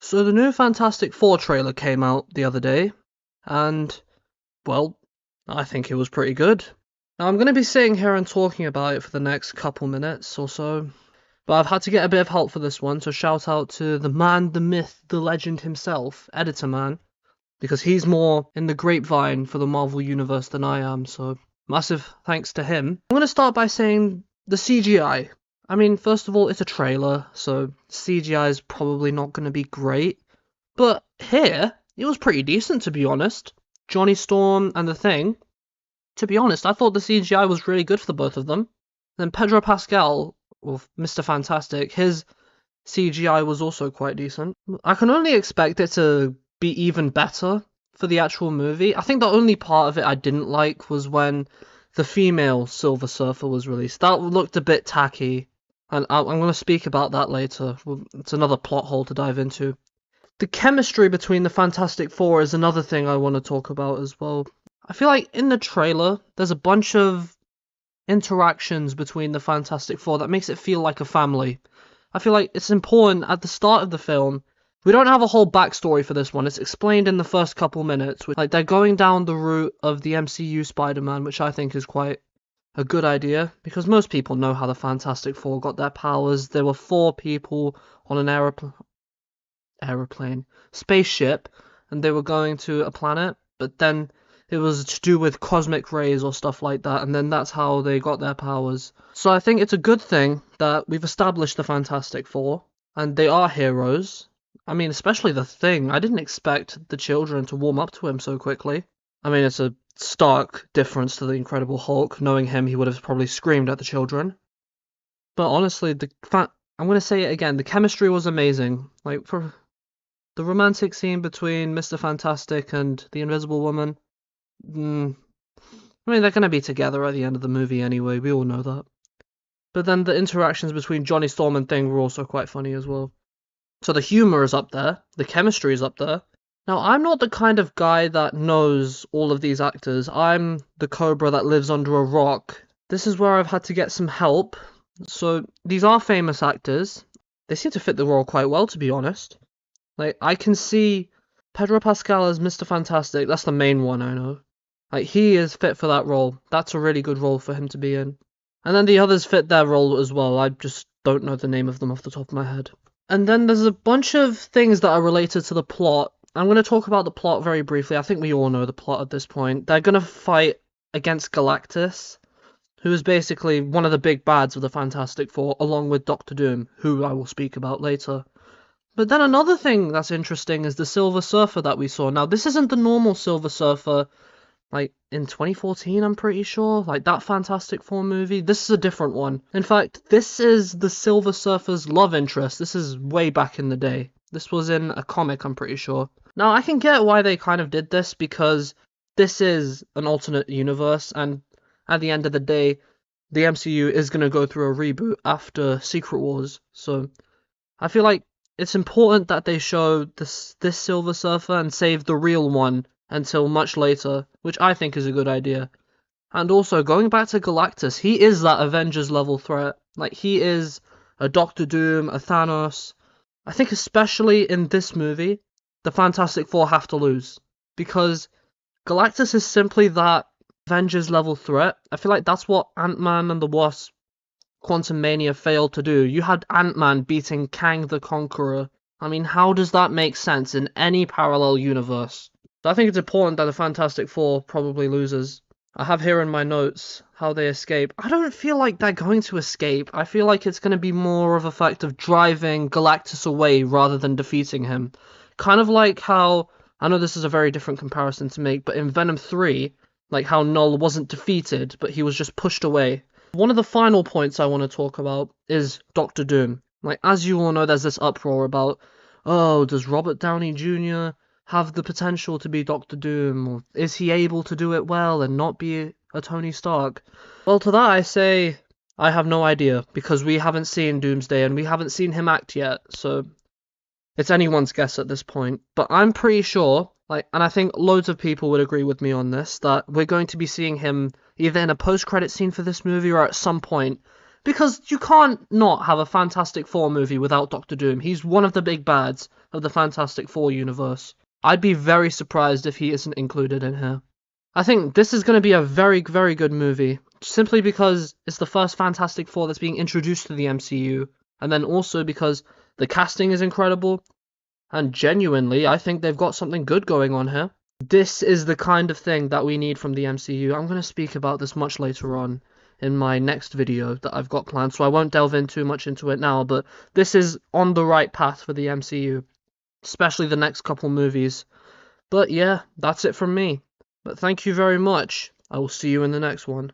So the new Fantastic Four trailer came out the other day, and, well, I think it was pretty good. Now I'm going to be sitting here and talking about it for the next couple minutes or so, but I've had to get a bit of help for this one, so shout out to the man, the myth, the legend himself, Editor Man, because he's more in the grapevine for the Marvel Universe than I am, so massive thanks to him. I'm going to start by saying the CGI. I mean, first of all, it's a trailer, so CGI is probably not going to be great. But here, it was pretty decent, to be honest. Johnny Storm and The Thing, to be honest, I thought the CGI was really good for the both of them. Then Pedro Pascal, or Mr. Fantastic, his CGI was also quite decent. I can only expect it to be even better for the actual movie. I think the only part of it I didn't like was when the female Silver Surfer was released. That looked a bit tacky, and I'm going to speak about that later. It's another plot hole to dive into. The chemistry between the Fantastic Four is another thing I want to talk about as well. I feel like in the trailer, there's a bunch of interactions between the Fantastic Four that makes it feel like a family. I feel like it's important at the start of the film. We don't have a whole backstory for this one. It's explained in the first couple minutes. Like, they're going down the route of the MCU Spider-Man, which I think is quite a good idea, because most people know how the Fantastic Four got their powers. There were 4 people on an spaceship, and they were going to a planet, but then it was to do with cosmic rays or stuff like that, and then that's how they got their powers. So I think it's a good thing that we've established the Fantastic Four, and they are heroes. I mean, especially The Thing. I didn't expect the children to warm up to him so quickly. I mean, it's a stark difference to the Incredible Hulk. Knowing him, he would have probably screamed at the children. But honestly, I'm going to say it again, the chemistry was amazing. Like, for the romantic scene between Mr. Fantastic and the Invisible Woman, I mean, they're going to be together at the end of the movie anyway, we all know that. But then the interactions between Johnny Storm and Thing were also quite funny as well. So the humor is up there, the chemistry is up there. Now, I'm not the kind of guy that knows all of these actors. I'm the cobra that lives under a rock. This is where I've had to get some help. So these are famous actors. They seem to fit the role quite well, to be honest. Like, I can see Pedro Pascal as Mr. Fantastic. That's the main one, I know. Like, he is fit for that role. That's a really good role for him to be in. And then the others fit their role as well. I just don't know the name of them off the top of my head. And then there's a bunch of things that are related to the plot. I'm going to talk about the plot very briefly. I think we all know the plot at this point. They're going to fight against Galactus, who is basically one of the big bads of the Fantastic Four, along with Doctor Doom, who I will speak about later. But then another thing that's interesting is the Silver Surfer that we saw. Now, this isn't the normal Silver Surfer, like, in 2014, I'm pretty sure. Like, that Fantastic Four movie. This is a different one. In fact, this is the Silver Surfer's love interest. This is way back in the day. This was in a comic, I'm pretty sure. Now, I can get why they kind of did this, because this is an alternate universe, and at the end of the day, the MCU is going to go through a reboot after Secret Wars. So, I feel like it's important that they show this Silver Surfer and save the real one until much later, which I think is a good idea. And also, going back to Galactus, he is that Avengers level threat. Like, he is a Doctor Doom, a Thanos. I think especially in this movie, the Fantastic Four have to lose, because Galactus is simply that Avengers level threat. I feel like that's what Ant-Man and the Wasp Quantumania failed to do. You had Ant-Man beating Kang the Conqueror. I mean, how does that make sense in any parallel universe? So I think it's important that the Fantastic Four probably loses. I have here in my notes how they escape. I don't feel like they're going to escape. I feel like it's going to be more of a fact of driving Galactus away rather than defeating him. Kind of like how, I know this is a very different comparison to make, but in Venom 3, like how Null wasn't defeated, but he was just pushed away. One of the final points I want to talk about is Doctor Doom. Like, as you all know, there's this uproar about, oh, does Robert Downey Jr. have the potential to be Doctor Doom, or is he able to do it well and not be a Tony Stark? Well, to that I say, I have no idea, because we haven't seen Doomsday and we haven't seen him act yet, so it's anyone's guess at this point. But I'm pretty sure, like, and I think loads of people would agree with me on this, that we're going to be seeing him either in a post-credit scene for this movie or at some point Because you can't not have a Fantastic Four movie without Doctor Doom. He's one of the big bads of the Fantastic Four universe. I'd be very surprised if he isn't included in here. I think this is going to be a very, very good movie, simply because it's the first Fantastic Four that's being introduced to the MCU, and then also because the casting is incredible, and genuinely, I think they've got something good going on here. This is the kind of thing that we need from the MCU. I'm going to speak about this much later on in my next video that I've got planned, so I won't delve in too much into it now, but this is on the right path for the MCU, especially the next couple movies. But yeah, that's it from me. But thank you very much. I will see you in the next one.